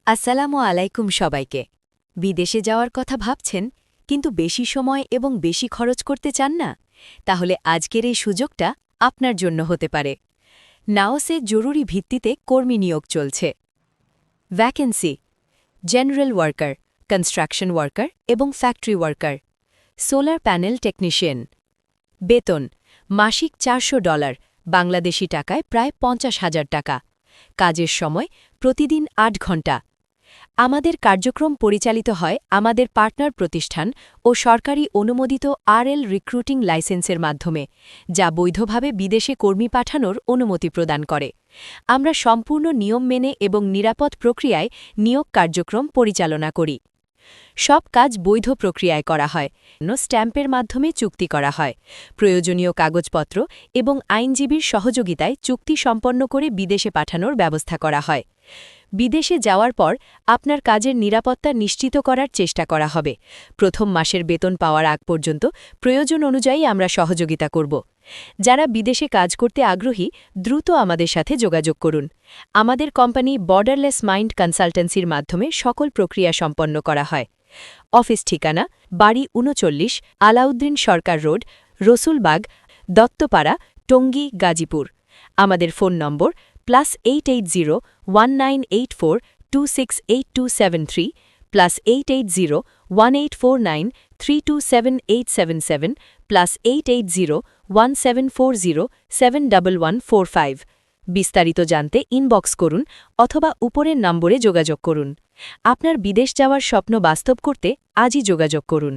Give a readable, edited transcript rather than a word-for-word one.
আসসালামু আলাইকুম সবাইকে। বিদেশে যাওয়ার কথা ভাবছেন, কিন্তু বেশি সময় এবং বেশি খরচ করতে চান না? তাহলে আজকের এই সুযোগটা আপনার জন্য হতে পারে। নাওসে জরুরি ভিত্তিতে কর্মী নিয়োগ চলছে। Vacancy: general worker, construction worker এবং factory worker, solar panel technician. বেতন: মাসিক $400, বাংলাদেশি টাকায় প্রায় 50,000 টাকা। কাজের সময় প্রতিদিন 8 ঘণ্টা। আমাদের কার্যক্রম পরিচালিত হয় আমাদের পার্টনার প্রতিষ্ঠান ও সরকারি অনুমোদিত আরএল রিক্রুটিং লাইসেন্সের মাধ্যমে, যা বৈধভাবে বিদেশে কর্মী পাঠানোর অনুমতি প্রদান করে। আমরা সম্পূর্ণ নিয়ম মেনে এবং নিরাপদ প্রক্রিয়ায় নিয়োগ কার্যক্রম পরিচালনা করি। সব কাজ বৈধ প্রক্রিয়ায় করা হয়, স্ট্যাম্পের মাধ্যমে চুক্তি করা হয়। প্রয়োজনীয় কাগজপত্র এবং আইনজীবীর সহযোগিতায় চুক্তি সম্পন্ন করে বিদেশে পাঠানোর ব্যবস্থা করা হয়। বিদেশে যাওয়ার পর আপনার কাজের নিরাপত্তা নিশ্চিত করার চেষ্টা করা হবে। প্রথম মাসের বেতন পাওয়ার আগ পর্যন্ত প্রয়োজন অনুযায়ী আমরা সহযোগিতা করব। যারা বিদেশে কাজ করতে আগ্রহী, দ্রুত আমাদের সাথে যোগাযোগ করুন। আমাদের কোম্পানি বর্ডারলেস মাইন্ড কনসালটেন্সির মাধ্যমে সকল প্রক্রিয়া সম্পন্ন করা হয়। অফিস ঠিকানা: বাড়ি ৩৯, আলাউদ্দিন সরকার রোড, রসুলবাগ, দত্তপাড়া, টঙ্গী, গাজীপুর। আমাদের ফোন নম্বর +880198426827 +880184932787 +880174071145। বিস্তারিত জানতে ইনবক্স করুন অথবা উপরের নম্বরে যোগাযোগ করুন। আপনার বিদেশ যাওয়ার স্বপ্ন বাস্তব করতে আজই যোগাযোগ করুন।